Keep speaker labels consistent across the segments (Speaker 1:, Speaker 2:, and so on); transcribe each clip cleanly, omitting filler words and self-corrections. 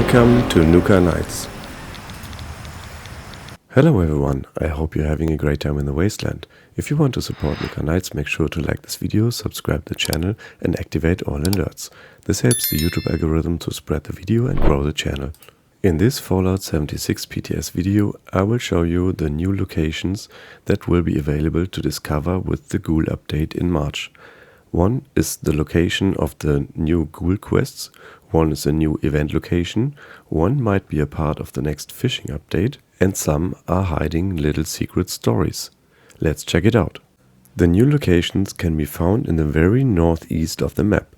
Speaker 1: Welcome to Nuka Knights. Hello everyone, I hope you're having a great time in the wasteland. If you want to support Nuka Knights, make sure to like this video, subscribe to the channel and activate all alerts. This helps the YouTube algorithm to spread the video and grow the channel. In this Fallout 76 PTS video, I will show you the new locations that will be available to discover with the Ghoul update in March. One is the location of the new Ghoul quests, one is a new event location, one might be a part of the next fishing update, and some are hiding little secret stories. Let's check it out. The new locations can be found in the very northeast of the map.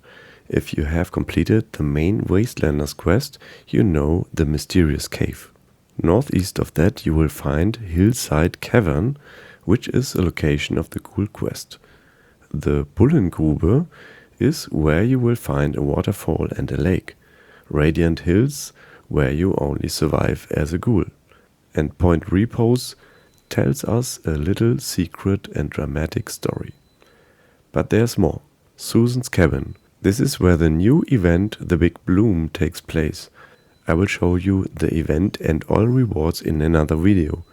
Speaker 1: If you have completed the main Wastelanders quest, you know the mysterious cave. Northeast of that you will find Hillside Cavern, which is a location of the Ghoul quest. The Bullengrube is where you will find a waterfall and a lake. Radiant Hills, where you only survive as a ghoul. And Point Repose tells us a little secret and dramatic story. But there's more. Susan's Cabin. This is where the new event, the Big Bloom, takes place. I will show you the event and all rewards in another video.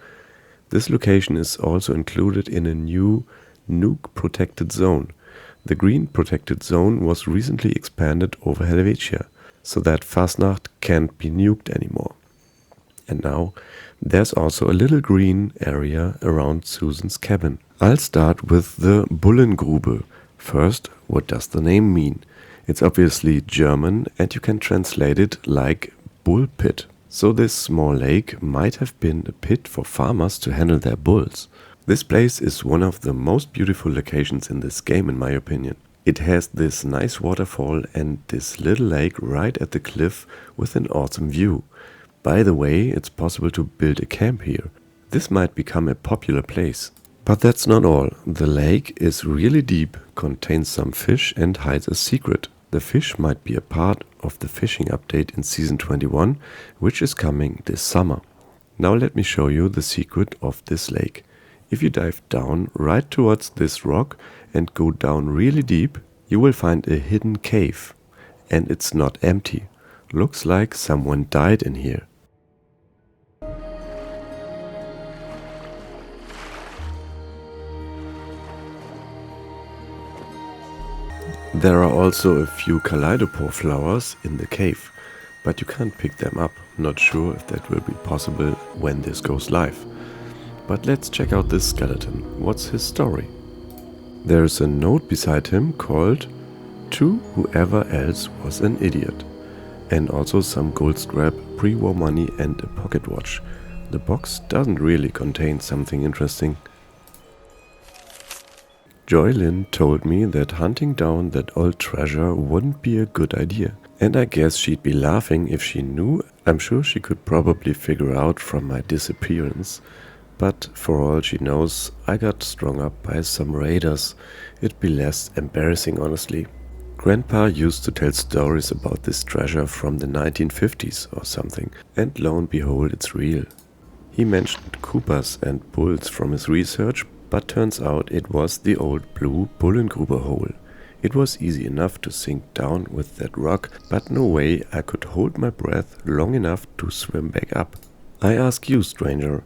Speaker 1: This location is also included in a new Nuke protected zone. The green protected zone was recently expanded over Helvetia, so that Fasnacht can't be nuked anymore. And now there's also a little green area around Susan's cabin. I'll start with the Bullengrube. First, what does the name mean? It's obviously German and you can translate it like bull pit. So this small lake might have been a pit for farmers to handle their bulls. This place is one of the most beautiful locations in this game in my opinion. It has this nice waterfall and this little lake right at the cliff with an awesome view. By the way, it's possible to build a camp here. This might become a popular place. But that's not all. The lake is really deep, contains some fish and hides a secret. The fish might be a part of the fishing update in Season 21, which is coming this summer. Now let me show you the secret of this lake. If you dive down right towards this rock and go down really deep, you will find a hidden cave. And it's not empty. Looks like someone died in here. There are also a few kaleidopore flowers in the cave, but you can't pick them up. Not sure if that will be possible when this goes live. But let's check out this skeleton. What's his story? There's a note beside him called "To whoever else was an idiot." And also some gold scrap, pre-war money and a pocket watch. The box doesn't really contain something interesting. Joylyn told me that hunting down that old treasure wouldn't be a good idea. And I guess she'd be laughing if she knew. I'm sure she could probably figure out from my disappearance. But for all she knows, I got strung up by some raiders. It'd be less embarrassing, honestly. Grandpa used to tell stories about this treasure from the 1950s or something, and lo and behold, it's real. He mentioned Coopers and bulls from his research, but turns out it was the old blue Bullengrube hole. It was easy enough to sink down with that rock, but no way I could hold my breath long enough to swim back up. I ask you, stranger,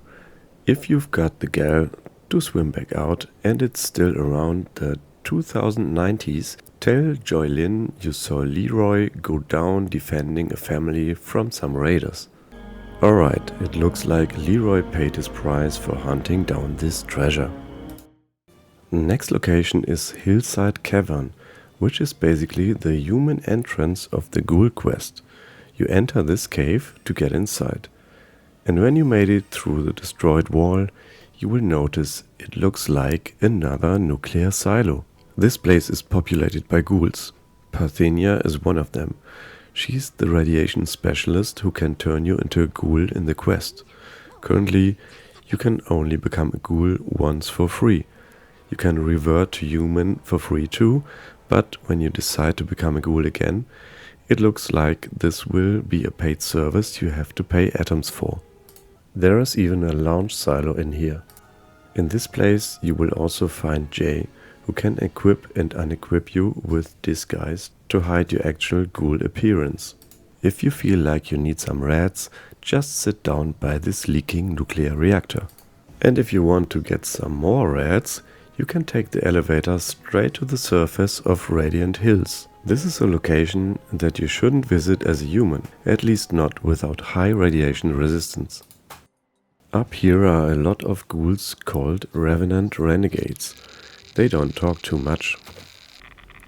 Speaker 1: if you've got the gal to swim back out and it's still around the 2090s, tell Joylyn you saw Leroy go down defending a family from some raiders. Alright, it looks like Leroy paid his price for hunting down this treasure. Next location is Hillside Cavern, which is basically the human entrance of the Ghoul quest. You enter this cave to get inside. And when you made it through the destroyed wall, you will notice it looks like another nuclear silo. This place is populated by ghouls. Parthenia is one of them. She's the radiation specialist who can turn you into a ghoul in the quest. Currently, you can only become a ghoul once for free. You can revert to human for free too, but when you decide to become a ghoul again, it looks like this will be a paid service you have to pay atoms for. There is even a launch silo in here. In this place you will also find Jay, who can equip and unequip you with disguise to hide your actual ghoul appearance. If you feel like you need some rats, just sit down by this leaking nuclear reactor. And if you want to get some more rats, you can take the elevator straight to the surface of Radiant Hills. This is a location that you shouldn't visit as a human, at least not without high radiation resistance. Up here are a lot of ghouls called Revenant Renegades. They don't talk too much.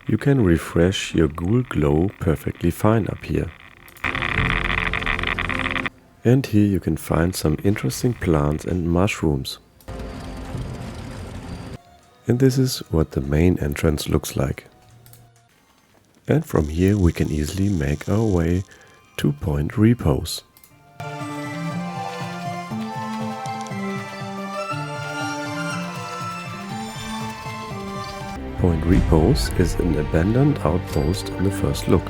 Speaker 1: You can refresh your ghoul glow perfectly fine up here. And here you can find some interesting plants and mushrooms. And this is what the main entrance looks like. And from here we can easily make our way to Point Repose. Point Repose is an abandoned outpost on the first look,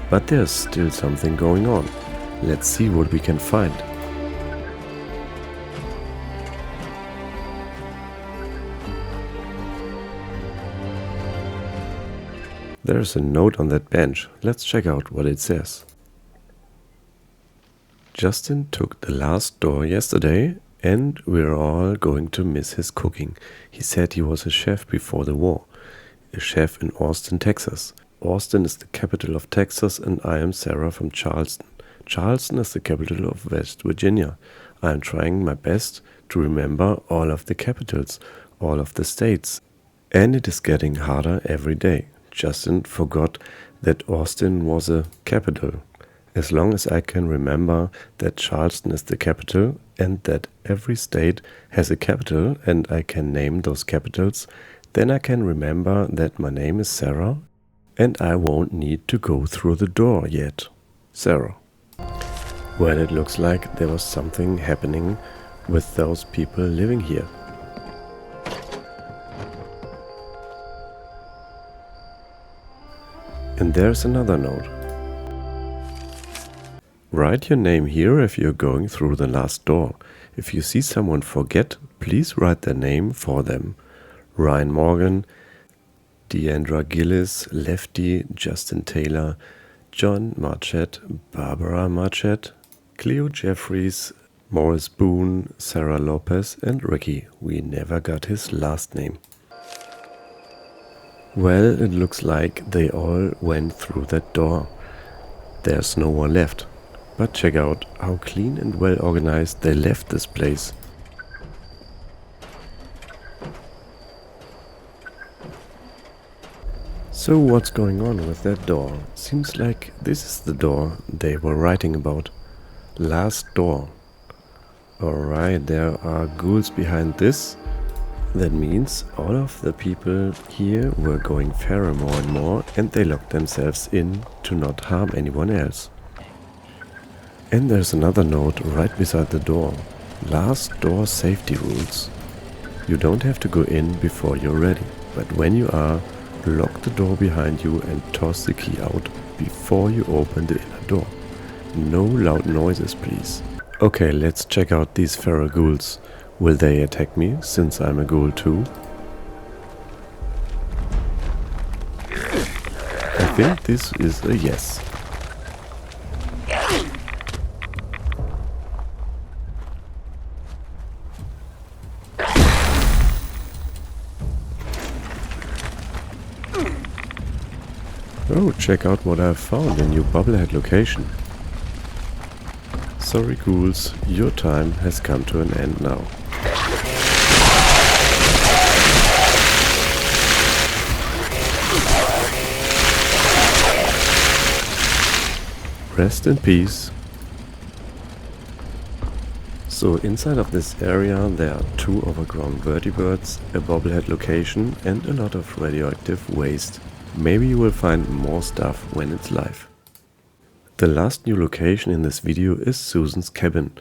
Speaker 1: but there's still something going on. Let's see what we can find. There's a note on that bench. Let's check out what it says. Justin took the last door yesterday and we're all going to miss his cooking. He said he was a chef before the war. A chef in Austin, Texas. Austin is the capital of Texas and I am Sarah from Charleston. Charleston is the capital of West Virginia. I am trying my best to remember all of the capitals, all of the states. And it is getting harder every day. Justin forgot that Austin was a capital. As long as I can remember that Charleston is the capital and that every state has a capital and I can name those capitals, then I can remember that my name is Sarah and I won't need to go through the door yet. Sarah. Well, it looks like there was something happening with those people living here. And there's another note. Write your name here if you're going through the last door. If you see someone forget, please write their name for them. Ryan Morgan, Deandra Gillis, Lefty, Justin Taylor, John Marchett, Barbara Marchett, Cleo Jeffries, Morris Boone, Sarah Lopez and Ricky. We never got his last name. Well, it looks like they all went through that door. There's no one left. But check out how clean and well organized they left this place. So what's going on with that door? Seems like this is the door they were writing about. Last door. Alright, there are ghouls behind this. That means all of the people here were going feral more and more and they locked themselves in to not harm anyone else. And there's another note right beside the door. Last door safety rules. You don't have to go in before you're ready, but when you are, lock the door behind you and toss the key out before you open the inner door. No loud noises, please. Okay, let's check out these feral ghouls. Will they attack me, since I'm a ghoul too? I think this is a yes. Oh, check out what I've found, a new bobblehead location. Sorry ghouls, your time has come to an end now. Rest in peace. So inside of this area there are 2 overgrown vertebrates, a bobblehead location and a lot of radioactive waste. Maybe you will find more stuff when it's live. The last new location in this video is Susan's cabin.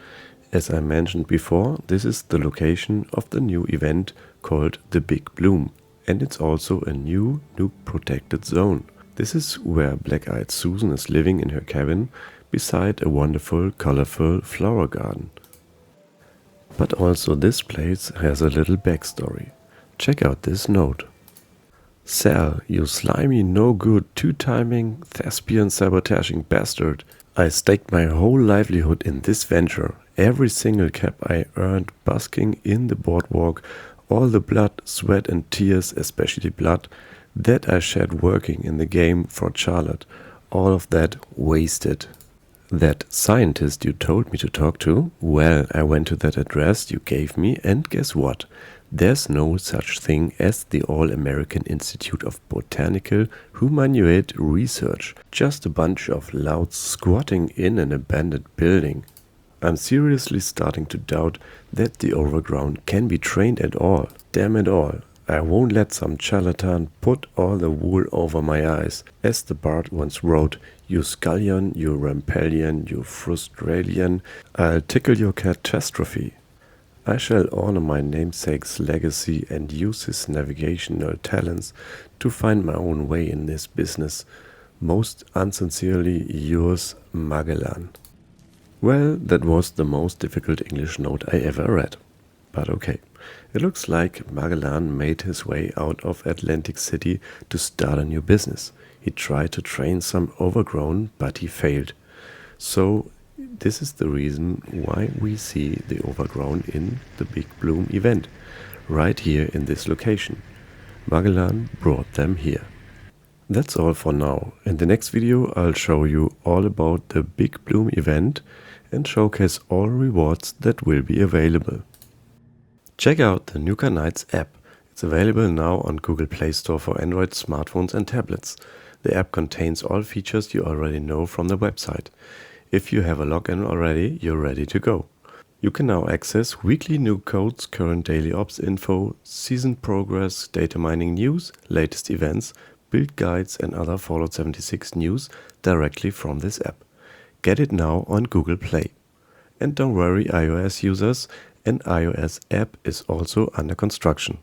Speaker 1: As I mentioned before, this is the location of the new event called the Big Bloom. And it's also a new Nuke protected zone. This is where Black-Eyed Susan is living in her cabin beside a wonderful, colorful flower garden. But also this place has a little backstory. Check out this note. Sal, you slimy, no good, two-timing, thespian sabotaging bastard. I staked my whole livelihood in this venture. Every single cap I earned busking in the boardwalk, all the blood, sweat and tears, especially blood, that I shed working in the game for Charlotte, all of that wasted. That scientist you told me to talk to? Well, I went to that address you gave me and guess what? There's no such thing as the All-American Institute of Botanical Humanoid Research. Just a bunch of louts squatting in an abandoned building. I'm seriously starting to doubt that the overground can be trained at all. Damn it all. I won't let some charlatan put all the wool over my eyes. As the bard once wrote, you scullion, you rampellion, you frustralion, I'll tickle your catastrophe. I shall honor my namesake's legacy and use his navigational talents to find my own way in this business. Most unsincerely yours, Magellan. Well, that was the most difficult English note I ever read. But okay. It looks like Magellan made his way out of Atlantic City to start a new business. He tried to train some overgrown, but he failed. So this is the reason why we see the overgrown in the Big Bloom event, right here in this location. Magellan brought them here. That's all for now. In the next video I'll show you all about the Big Bloom event and showcase all rewards that will be available. Check out the Nuka Knights App. It's available now on Google Play Store for Android smartphones and tablets. The app contains all features you already know from the website. If you have a login already, you're ready to go. You can now access weekly Nuke codes, current daily ops info, season progress, data mining news, latest events, build guides and other Fallout 76 news directly from this app. Get it now on Google Play. And don't worry iOS users, an iOS app is also under construction.